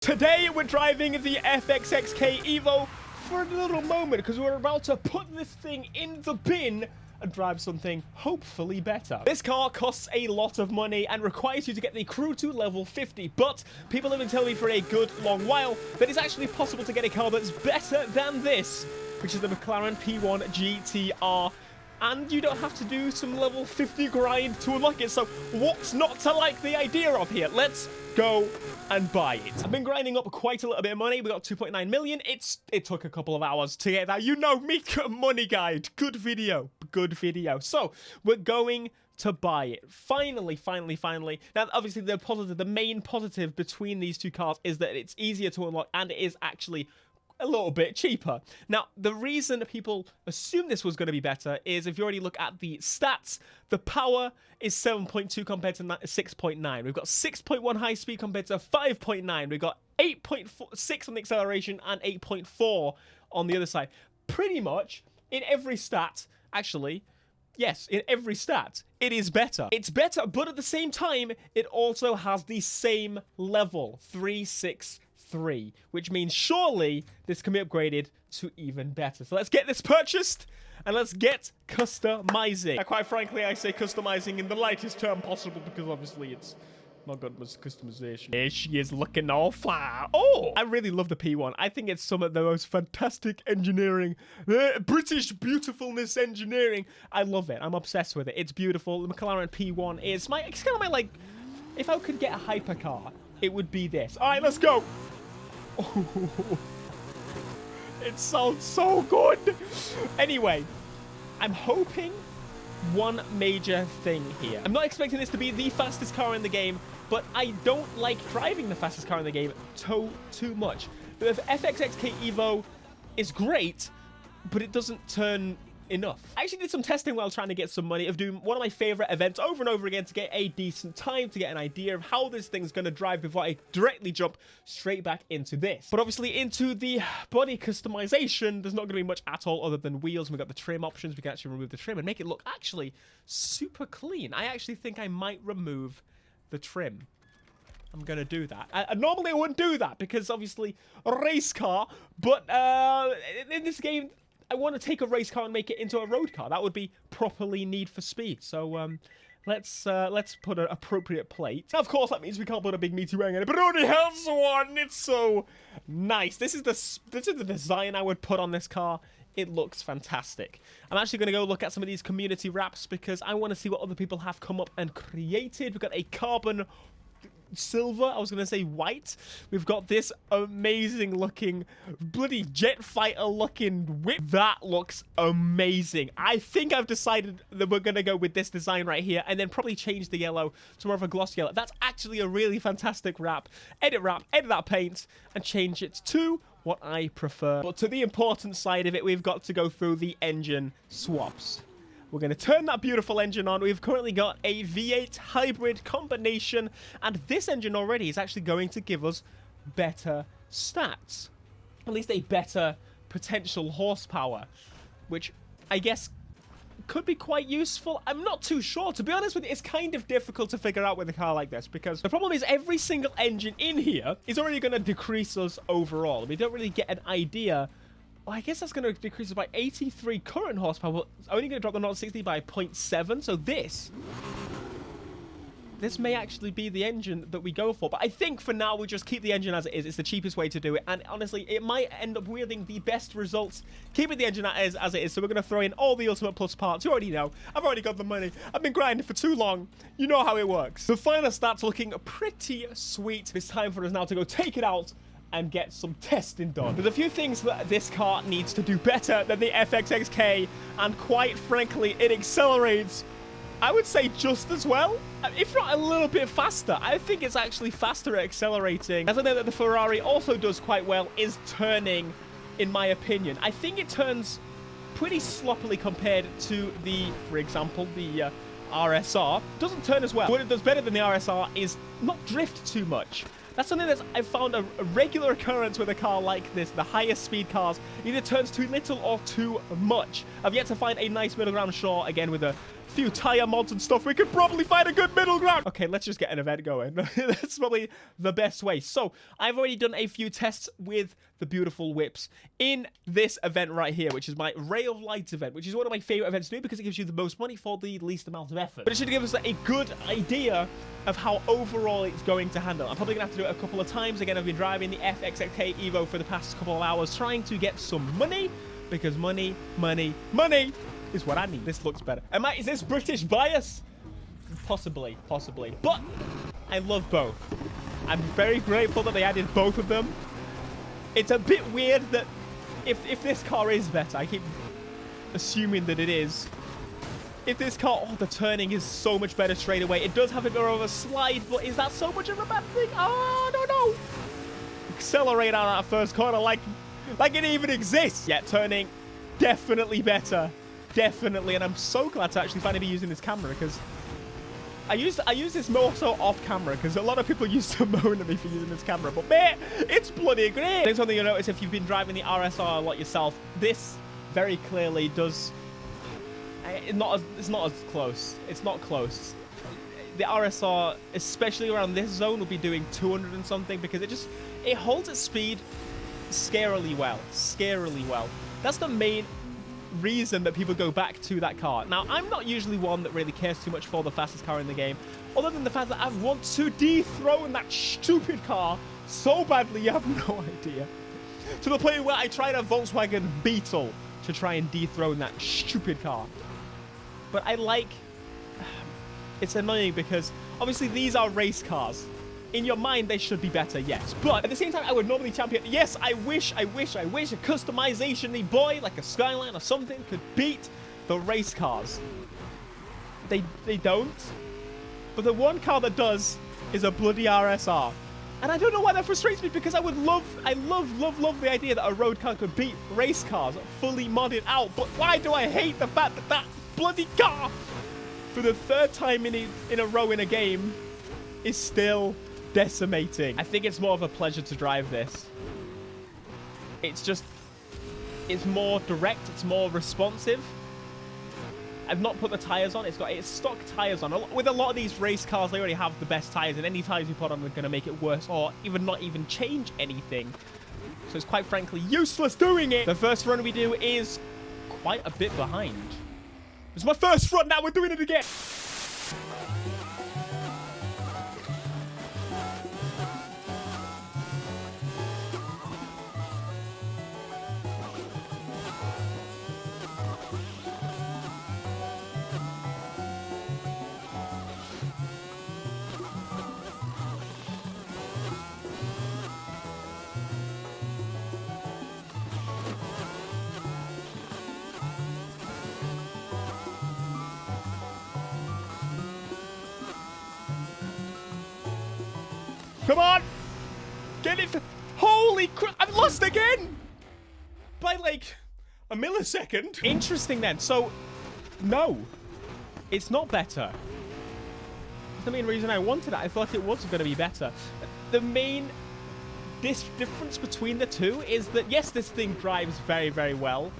Today we're driving the FXXK Evo for a little moment because we're about to put this thing in the bin and drive something hopefully better. This car costs a lot of money and requires you to get the crew to level 50, but people have been telling me for a good long while that it's actually possible to get a car that's better than this, which is the Mclaren P1 Gtr. And you don't have to do some level 50 grind to unlock it. So what's not to like the idea of here? Let's go and buy it. I've been grinding up quite a little bit of money. We got 2.9 million. It took a couple of hours to get that. You know me, money guide. Good video. Good video. So we're going to buy it. Finally. Now, obviously, the main positive between these two cars is that it's easier to unlock and it is actually a little bit cheaper. Now, the reason people assume this was going to be better is if you already look at the stats, the power is 7.2 compared to 6.9. We've got 6.1 high speed compared to 5.9. We've got 8.6 on the acceleration and 8.4 on the other side. Pretty much in every stat, actually, yes, in every stat, it is better. It's better, but at the same time, it also has the same level, 363, which means surely this can be upgraded to even better. So let's get this purchased and let's get customizing. Now, quite frankly, I say customizing in the lightest term possible because obviously it's not good much customization. There she is looking all fly. Oh, I really love the P1. I think it's some of the most fantastic engineering, British beautifulness engineering. I love it. I'm obsessed with it. It's beautiful. The McLaren P1 is it's kind of my, like, if I could get a hypercar, it would be this. All right, let's go. Oh, it sounds so good. Anyway, I'm hoping one major thing here. I'm not expecting this to be the fastest car in the game, but I don't like driving the fastest car in the game too much. The FXXK Evo is great, but it doesn't turn enough. I actually did some testing while trying to get some money of doing one of my favorite events over and over again to get a decent time, to get an idea of how this thing's going to drive before I directly jump straight back into this. But obviously into the body customization, there's not going to be much at all other than wheels. We've got the trim options. We can actually remove the trim and make it look actually super clean. I actually think I might remove the trim. I'm going to do that. Normally I wouldn't do that because obviously a race car, but in this game, I want to take a race car and make it into a road car. That would be properly Need for Speed. So let's put an appropriate plate. Now, of course, that means we can't put a big meaty wing in it, but it already has one. It's so nice. This is the design I would put on this car. It looks fantastic. I'm actually going to go look at some of these community wraps because I want to see what other people have come up and created. We've got a carbon silver, I was going to say white. We've got this amazing looking bloody jet fighter looking whip. That looks amazing. I think I've decided that we're going to go with this design right here and then probably change the yellow to more of a gloss yellow. That's actually a really fantastic wrap. Edit that paint and change it to what I prefer. But to the important side of it, we've got to go through the engine swaps. We're going to turn that beautiful engine on. We've currently got a V8 hybrid combination, and this engine already is actually going to give us better stats. At least a better potential horsepower, which I guess could be quite useful. I'm not too sure. To be honest with you, it's kind of difficult to figure out with a car like this because the problem is every single engine in here is already going to decrease us overall. We don't really get an idea. Well, I guess that's going to decrease it by 83 current horsepower. But it's only going to drop the 0-60 by 0.7. So this may actually be the engine that we go for. But I think for now, we just keep the engine as it is. It's the cheapest way to do it. And honestly, it might end up yielding the best results keeping the engine as it is. So we're going to throw in all the Ultimate Plus parts. You already know. I've already got the money. I've been grinding for too long. You know how it works. The final stats looking pretty sweet. It's time for us now to go take it out and get some testing done. There's a few things that this car needs to do better than the FXXK, and quite frankly, it accelerates, I would say, just as well, if not a little bit faster. I think it's actually faster at accelerating. As I know that the Ferrari also does quite well is turning, in my opinion. I think it turns pretty sloppily compared to the, for example, the RSR. Doesn't turn as well. What it does better than the RSR is not drift too much. That's something that I've found a regular occurrence with a car like this. The highest speed cars either turns too little or too much. I've yet to find a nice middle ground. Sure, again, with a few tire mods and stuff, we could probably find a good middle ground. Okay, let's just get an event going. That's probably the best way. So I've already done a few tests with the beautiful whips in this event right here, which is my Ray of Light event, which is one of my favorite events to do because it gives you the most money for the least amount of effort. But it should give us a good idea of how overall it's going to handle. I'm probably gonna have to do it a couple of times. Again, I've been driving the FXXK Evo for the past couple of hours trying to get some money, because money is what I need. This looks better. Is this British bias? Possibly. But I love both. I'm very grateful that they added both of them. It's a bit weird that if this car is better, I keep assuming that it is. If this car, the turning is so much better straight away. It does have a bit of a slide, but is that so much of a bad thing? Oh, I don't know. Accelerate out of that first corner like it even exists. Yeah, turning definitely better. Definitely, and I'm so glad to actually finally be using this camera because I use this more so off camera because a lot of people used to moan at me for using this camera, but mate, it's bloody great. I think something you'll notice if you've been driving the RSR a lot yourself, this very clearly does. It's not as close. It's not close. The RSR, especially around this zone, will be doing 200 and something because it holds its speed scarily well. That's the main reason that people go back to that car. Now, I'm not usually one that really cares too much for the fastest car in the game, other than the fact that I want to dethrone that stupid car so badly you have no idea. To the point where I tried a Volkswagen Beetle to try and dethrone that stupid car. But it's annoying because obviously these are race cars. In your mind, they should be better, yes. But at the same time, I would normally champion. Yes, I wish a customization-y boy, like a Skyline or something, could beat the race cars. They don't. But the one car that does is a bloody RSR. And I don't know why that frustrates me because I love the idea that a road car could beat race cars fully modded out. But why do I hate the fact that that bloody car, for the third time in a row in a game, is still decimating? I think it's more of a pleasure to drive this. It's more direct, it's more responsive. I've not put the tires on. It's got its stock tires on. With a lot of these race cars, they already have the best tires, and any tires you put on are going to make it worse or not even change anything. So it's quite frankly useless doing it. The first run we do is quite a bit behind. It's my first run, now we're doing it again. Come on! Get it! Holy crap! I've lost again! By like a millisecond. Interesting then. So, no. It's not better. That's the main reason I wanted it. I thought it was going to be better. The main difference between the two is that, yes, this thing drives very, very well.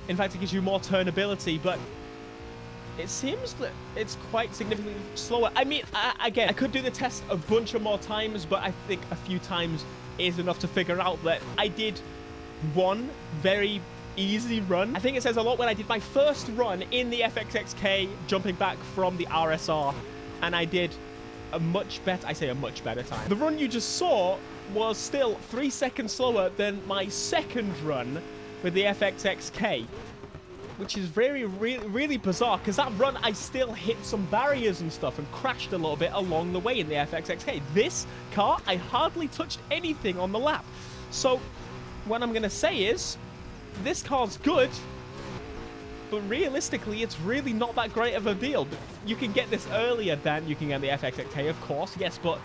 In fact, it gives you more turnability, but it seems that it's quite significantly slower. I mean, again, I could do the test a bunch of more times, but I think a few times is enough to figure out that I did one very easy run. I think it says a lot when I did my first run in the FXXK, jumping back from the RSR, and I did a much better, I say a much better time. The run you just saw was still 3 seconds slower than my second run with the FXXK. Which is really bizarre, because that run, I still hit some barriers and stuff and crashed a little bit along the way in the FXXK. This car, I hardly touched anything on the lap. So, what I'm going to say is, this car's good, but realistically, it's really not that great of a deal. You can get this earlier than you can get the FXXK, of course, yes, but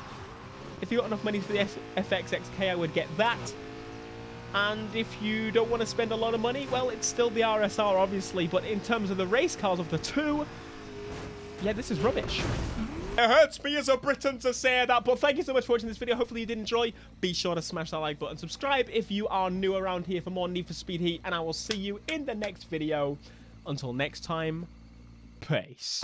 if you got enough money for the FXXK, I would get that. And if you don't want to spend a lot of money, well, it's still the RSR, obviously. But in terms of the race cars of the two, yeah, this is rubbish. It hurts me as a Briton to say that, but thank you so much for watching this video. Hopefully you did enjoy. Be sure to smash that like button. Subscribe if you are new around here for more Need for Speed Heat, and I will see you in the next video. Until next time, peace.